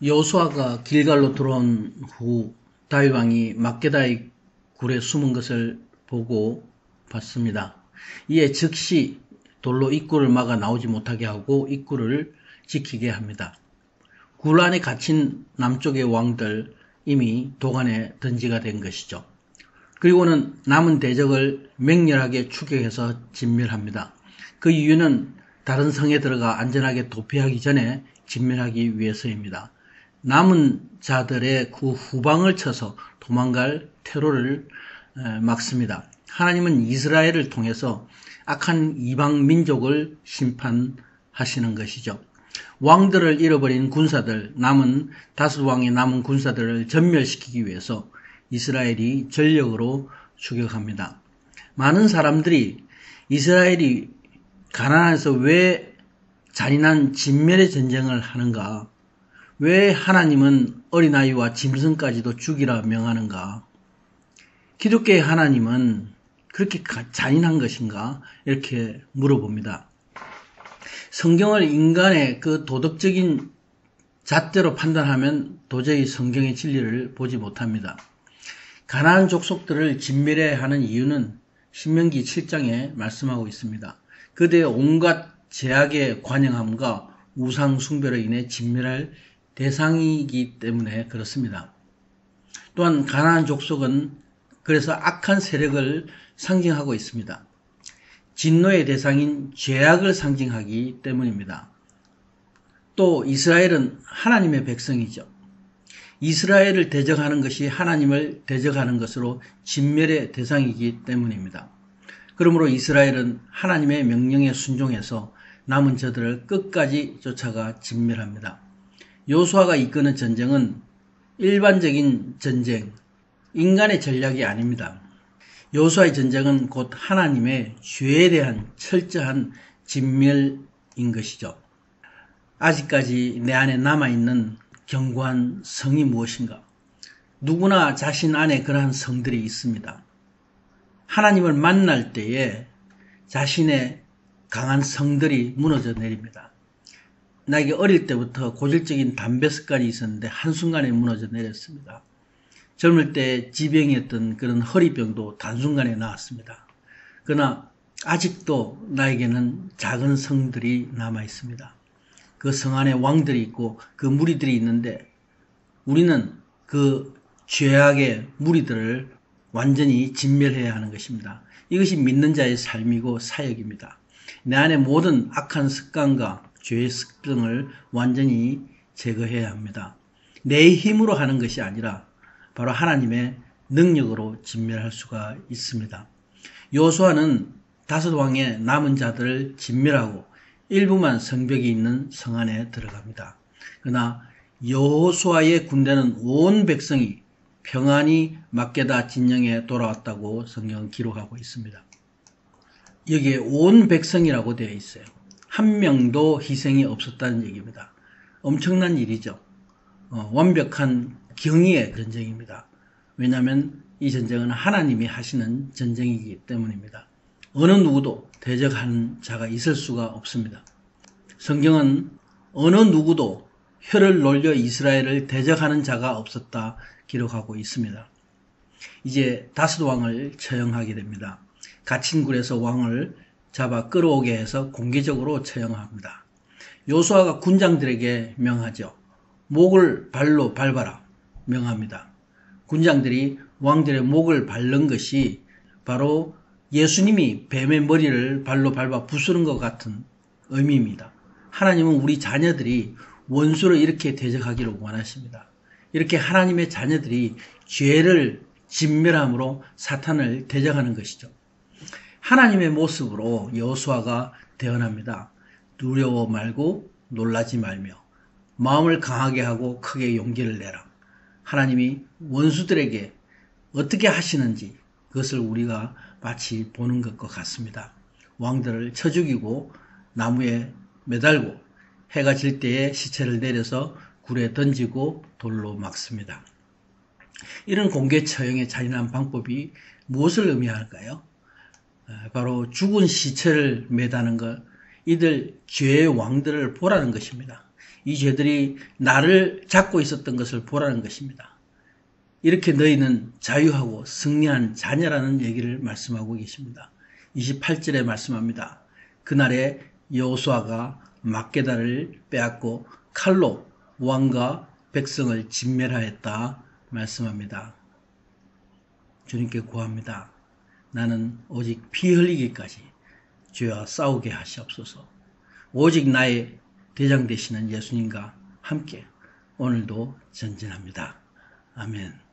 여호수아가 길갈로 들어온 후 다윗 왕이 막게다의 굴에 숨은 것을 보고 봤습니다. 이에 즉시 돌로 입구를 막아 나오지 못하게 하고 입구를 지키게 합니다. 굴 안에 갇힌 남쪽의 왕들 이미 도간에 던지가 된 것이죠. 그리고는 남은 대적을 맹렬하게 추격해서 진멸합니다. 그 이유는 다른 성에 들어가 안전하게 도피하기 전에 진멸하기 위해서입니다. 남은 자들의 그 후방을 쳐서 도망갈 테러를 막습니다. 하나님은 이스라엘을 통해서 악한 이방 민족을 심판하시는 것이죠. 왕들을 잃어버린 군사들, 다섯 왕의 남은 군사들을 전멸시키기 위해서 이스라엘이 전력으로 추격합니다. 많은 사람들이 이스라엘이 가나안에서 왜 잔인한 진멸의 전쟁을 하는가? 왜 하나님은 어린아이와 짐승까지도 죽이라 명하는가? 기독교의 하나님은 그렇게 잔인한 것인가? 이렇게 물어봅니다. 성경을 인간의 그 도덕적인 잣대로 판단하면 도저히 성경의 진리를 보지 못합니다. 가나안 족속들을 진멸해야 하는 이유는 신명기 7장에 말씀하고 있습니다. 그들의 온갖 제약의 관영함과 우상 숭배로 인해 진멸할 대상이기 때문에 그렇습니다. 또한 가나안 족속은 그래서 악한 세력을 상징하고 있습니다. 진노의 대상인 죄악을 상징하기 때문입니다. 또 이스라엘은 하나님의 백성이죠. 이스라엘을 대적하는 것이 하나님을 대적하는 것으로 진멸의 대상이기 때문입니다. 그러므로 이스라엘은 하나님의 명령에 순종해서 남은 저들을 끝까지 쫓아가 진멸합니다. 여호수아가 이끄는 전쟁은 일반적인 전쟁, 인간의 전략이 아닙니다. 여호수아의 전쟁은 곧 하나님의 죄에 대한 철저한 진멸인 것이죠. 아직까지 내 안에 남아있는 견고한 성이 무엇인가? 누구나 자신 안에 그러한 성들이 있습니다. 하나님을 만날 때에 자신의 강한 성들이 무너져 내립니다. 나에게 어릴 때부터 고질적인 담배 습관이 있었는데 한순간에 무너져 내렸습니다. 젊을 때 지병이었던 그런 허리병도 단순간에 나았습니다. 그러나 아직도 나에게는 작은 성들이 남아 있습니다. 그 성 안에 왕들이 있고 그 무리들이 있는데 우리는 그 죄악의 무리들을 완전히 진멸해야 하는 것입니다. 이것이 믿는 자의 삶이고 사역입니다. 내 안에 모든 악한 습관과 죄의 습성을 완전히 제거해야 합니다. 내 힘으로 하는 것이 아니라 바로 하나님의 능력으로 진멸할 수가 있습니다. 여호수아는 다섯 왕의 남은 자들을 진멸하고 일부만 성벽이 있는 성 안에 들어갑니다. 그러나 여호수아의 군대는 온 백성이 평안히 막게다 진영에 돌아왔다고 성경은 기록하고 있습니다. 여기에 온 백성이라고 되어 있어요. 한 명도 희생이 없었다는 얘기입니다. 엄청난 일이죠. 완벽한 경의의 전쟁입니다. 왜냐하면 이 전쟁은 하나님이 하시는 전쟁이기 때문입니다. 어느 누구도 대적하는 자가 있을 수가 없습니다. 성경은 어느 누구도 혀를 놀려 이스라엘을 대적하는 자가 없었다 기록하고 있습니다. 이제 다섯 왕을 처형하게 됩니다. 갇힌 굴에서 왕을 잡아 끌어오게 해서 공개적으로 처형합니다. 여호수아가 군장들에게 명하죠. 목을 발로 밟아라 명합니다. 군장들이 왕들의 목을 밟는 것이 바로 예수님이 뱀의 머리를 발로 밟아 부수는 것 같은 의미입니다. 하나님은 우리 자녀들이 원수를 이렇게 대적하기를 원하십니다. 이렇게 하나님의 자녀들이 죄를 진멸함으로 사탄을 대적하는 것이죠. 하나님의 모습으로 여호수아가 대언합니다. 두려워 말고 놀라지 말며 마음을 강하게 하고 크게 용기를 내라. 하나님이 원수들에게 어떻게 하시는지 그것을 우리가 마치 보는 것과 같습니다. 왕들을 쳐 죽이고 나무에 매달고 해가 질 때에 시체를 내려서 굴에 던지고 돌로 막습니다. 이런 공개 처형의 잔인한 방법이 무엇을 의미할까요? 바로 죽은 시체를 매다는 것, 이들 죄의 왕들을 보라는 것입니다. 이 죄들이 나를 잡고 있었던 것을 보라는 것입니다. 이렇게 너희는 자유하고 승리한 자녀라는 얘기를 말씀하고 계십니다. 28절에 말씀합니다. 그날에 여호수아가 막게다를 빼앗고 칼로 왕과 백성을 진멸하였다 말씀합니다. 주님께 구합니다. 나는 오직 피 흘리기까지 죄와 싸우게 하시옵소서. 오직 나의 대장 되시는 예수님과 함께 오늘도 전진합니다. 아멘.